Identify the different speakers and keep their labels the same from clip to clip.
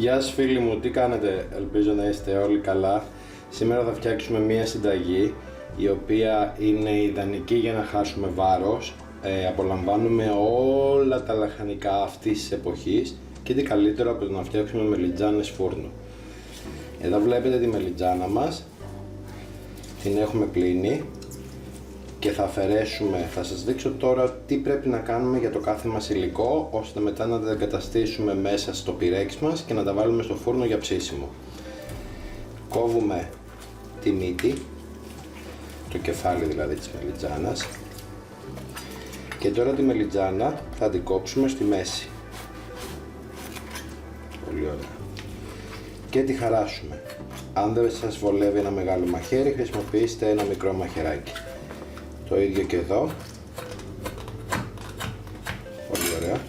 Speaker 1: Γεια σας φίλοι μου, τι κάνετε? Ελπίζω να είστε όλοι καλά. Σήμερα θα φτιάξουμε μία συνταγή η οποία είναι ιδανική για να χάσουμε βάρος. Απολαμβάνουμε όλα τα λαχανικά αυτής της εποχής και τι καλύτερο από το να φτιάξουμε μελιτζάνες φούρνου. Εδώ βλέπετε τη μελιτζάνα μας, την έχουμε πλύνει και θα αφαιρέσουμε. Θα σας δείξω τώρα τι πρέπει να κάνουμε για το κάθε μας υλικό, ώστε μετά να τα εγκαταστήσουμε μέσα στο πυρέξ μας και να τα βάλουμε στο φούρνο για ψήσιμο. Κόβουμε τη μύτη, το κεφάλι δηλαδή της μελιτζάνας, και τώρα τη μελιτζάνα θα την κόψουμε στη μέση. Πολύ ωραία. Και τη χαράσουμε. Αν δεν σας βολεύει ένα μεγάλο μαχαίρι, χρησιμοποιήστε ένα μικρό μαχαιράκι. Το ίδιο και εδώ. Πολύ ωραία.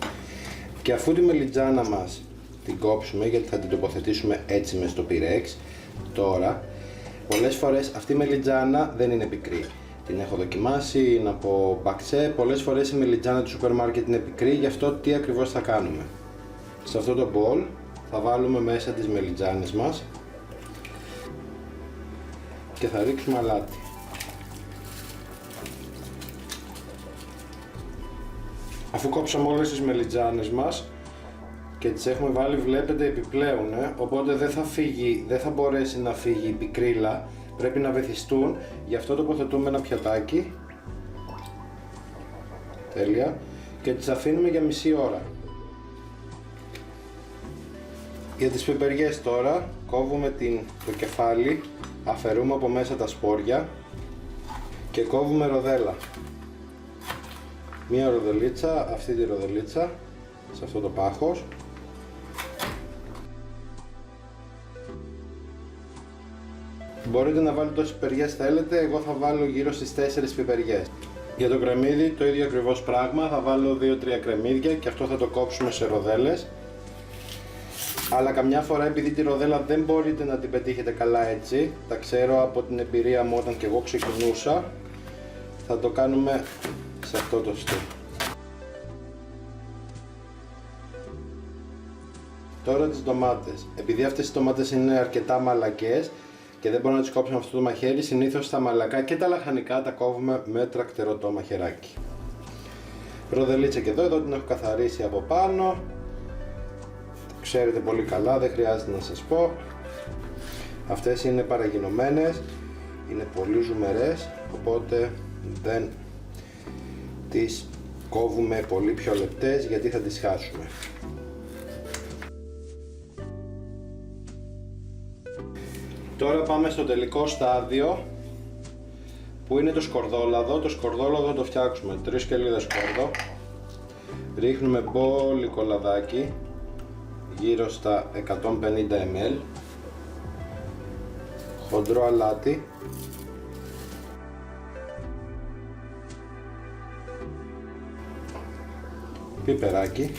Speaker 1: Και αφού τη μελιτζάνα μας την κόψουμε, γιατί θα την τοποθετήσουμε έτσι μες στο πυρέξ, τώρα πολλές φορές αυτή η μελιτζάνα δεν είναι πικρή. Την έχω δοκιμάσει, είναι από μπαξέ. Πολλές φορές η μελιτζάνα του σούπερ μάρκετ είναι πικρή, γι' αυτό τι ακριβώς θα κάνουμε? Σε αυτό το μπολ θα βάλουμε μέσα τις μελιτζάνες μας και θα ρίξουμε αλάτι. Αφού κόψαμε όλες τις μελιτζάνες μας και τις έχουμε βάλει, βλέπετε επιπλέον, οπότε δεν θα μπορέσει να φύγει η πικρίλα, πρέπει να βυθιστούν, γι' αυτό τοποθετούμε ένα πιατάκι, τέλεια, και τις αφήνουμε για μισή ώρα. Για τις πιπεριές τώρα, κόβουμε το κεφάλι, αφαιρούμε από μέσα τα σπόρια και κόβουμε ροδέλα. Μία ροδελίτσα, αυτή τη ροδελίτσα, σε αυτό το πάχος. Μπορείτε να βάλετε όσες πιπεριές θέλετε, εγώ θα βάλω γύρω στις 4 πιπεριές. Για το κρεμμύδι το ίδιο ακριβώς πράγμα, θα βάλω 2-3 κρεμμύδια και αυτό θα το κόψουμε σε ροδέλες. Αλλά καμιά φορά, επειδή τη ροδέλα δεν μπορείτε να την πετύχετε καλά έτσι, τα ξέρω από την εμπειρία μου όταν και εγώ ξεκινούσα, θα το κάνουμε σε αυτό το στυλ. Τώρα τις ντομάτες. Επειδή αυτές οι ντομάτες είναι αρκετά μαλακές και δεν μπορούμε να τις κόψουμε με αυτό το μαχαίρι, συνήθως τα μαλακά και τα λαχανικά τα κόβουμε με τρακτερωτό μαχαιράκι. Ροδελίτσα και εδώ την έχω καθαρίσει από πάνω. Ξέρετε πολύ καλά, δεν χρειάζεται να σας πω. Αυτές είναι παραγινωμένες, είναι πολύ ζουμερές, οπότε δεν τις κόβουμε πολύ πιο λεπτές γιατί θα τις χάσουμε. Τώρα πάμε στο τελικό στάδιο που είναι το σκορδόλαδο. Το σκορδόλαδο το φτιάξουμε 3 σκελίδες σκόρδο. Ρίχνουμε μπόλικο λαδάκι γύρω στα 150 ml, χοντρό αλάτι, πιπεράκι,